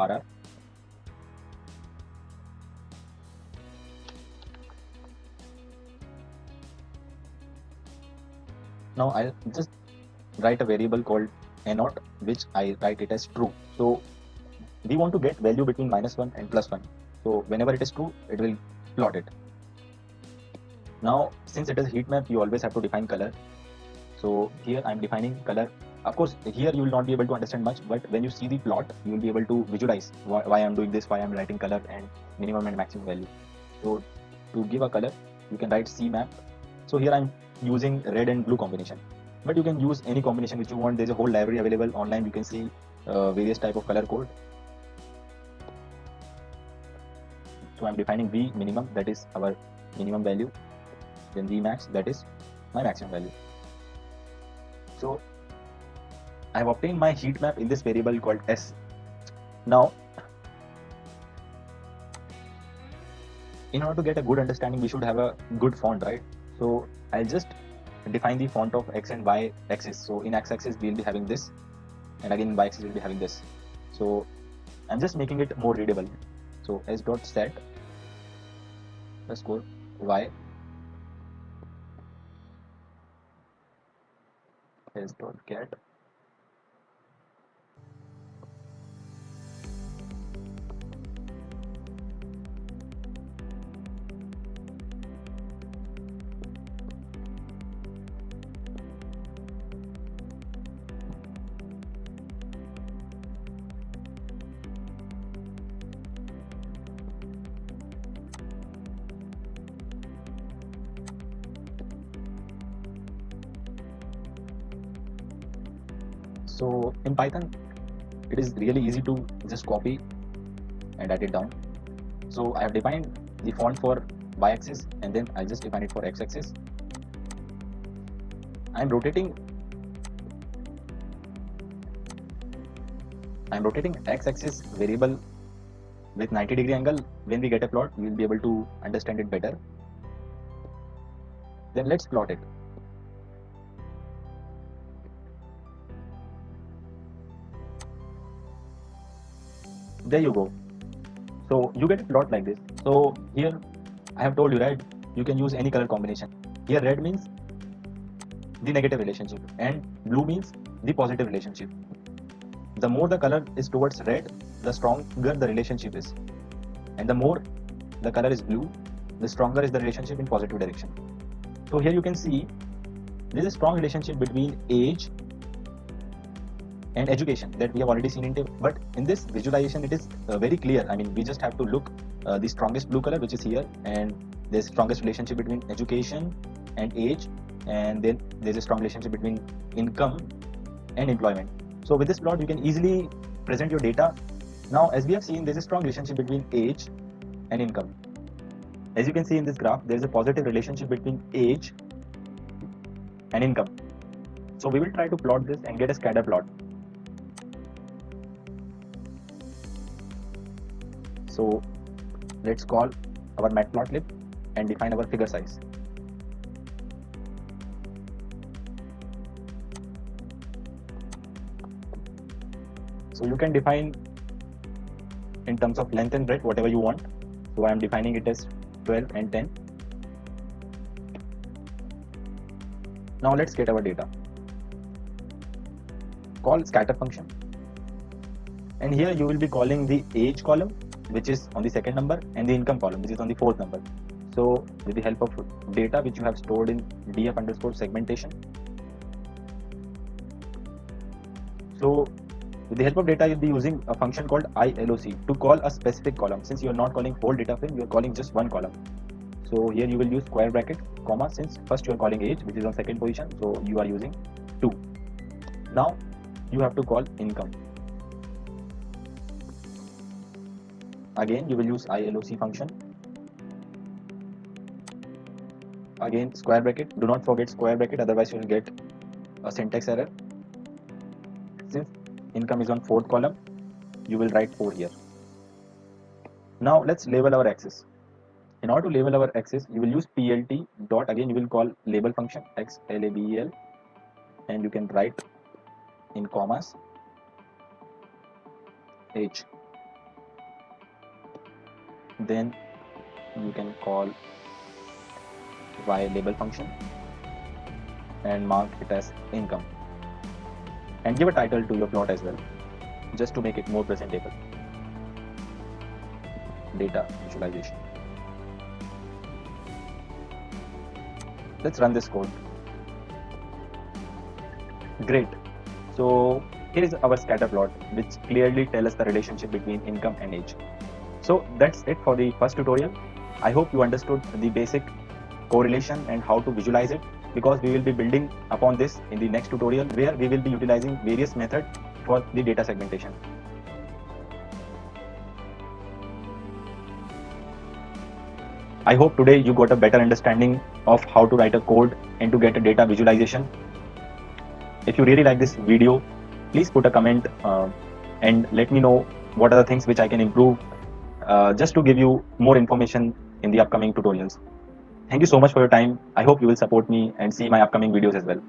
RR. Now I'll just write a variable called a0, which I write it as true. So we want to get value between -1 and +1. So whenever it is true, it will plot it. Now since it is heat map, you always have to define color. So here I'm defining color. Of course, here you will not be able to understand much, but when you see the plot, you will be able to visualize why I'm doing this, why I'm writing color and minimum and maximum value. So to give a color, you can write CMap. So here I'm using red and blue combination, but you can use any combination which you want. There's a whole library available online. You can see various type of color code. So I'm defining V minimum, that is our minimum value, then V max, that is my maximum value. So I have obtained my heat map in this variable called S. Now, in order to get a good understanding, we should have a good font, right? So I'll just define the font of X and Y axis. So in X axis, we'll be having this, and again in Y axis, we'll be having this. So I'm just making it more readable. So s.set underscore Y s.get So in Python, it is really easy to just copy and add it down. So I have defined the font for y-axis, and then I just define it for x-axis. I'm rotating x-axis variable with 90-degree angle. When we get a plot, we will be able to understand it better. Then let's plot it. There you go. So you get a plot like this. So here I have told you, right, you can use any color combination. Here red means the negative relationship and blue means the positive relationship. The more the color is towards red, the stronger the relationship is, and the more the color is blue, the stronger is the relationship in positive direction. So here you can see there is a strong relationship between age and education that we have already seen in table, but in this visualization it is very clear. I mean, we just have to look the strongest blue color, which is here, and there's strongest relationship between education and age, and then there's a strong relationship between income and employment. So with this plot you can easily present your data. Now as we have seen, there's a strong relationship between age and income. As you can see in this graph, there's a positive relationship between age and income. So we will try to plot this and get a scatter plot. So let's call our matplotlib and define our figure size. So you can define in terms of length and breadth whatever you want. So I am defining it as 12 and 10. Now let's get our data. Call scatter function, and here you will be calling the age column, which is on the second number, and the income column, which is on the fourth number. So with the help of data which you have stored in df underscore segmentation, so with the help of data, you'll be using a function called ILOC to call a specific column. Since you are not calling whole data frame, you are calling just one column. So here you will use square bracket, comma, since first you are calling age, which is on second position, so you are using 2. Now you have to call income. Again you will use ILOC function. Again square bracket, do not forget square bracket, otherwise you will get a syntax error. Since income is on fourth column, you will write 4 here. Now let's label our axis. In order to label our axis, you will use plt dot, again you will call label function xlabel, and you can write in commas age. Then you can call ylabel function and mark it as income, and give a title to your plot as well, just to make it more presentable. Data visualization. Let's run this code. Great. So here is our scatter plot, which clearly tells us the relationship between income and age. So that's it for the first tutorial. I hope you understood the basic correlation and how to visualize it, because we will be building upon this in the next tutorial, where we will be utilizing various methods for the data segmentation. I hope today you got a better understanding of how to write a code and to get a data visualization. If you really like this video, please put a comment and let me know what are the things which I can improve, just to give you more information in the upcoming tutorials. Thank you so much for your time. I hope you will support me and see my upcoming videos as well.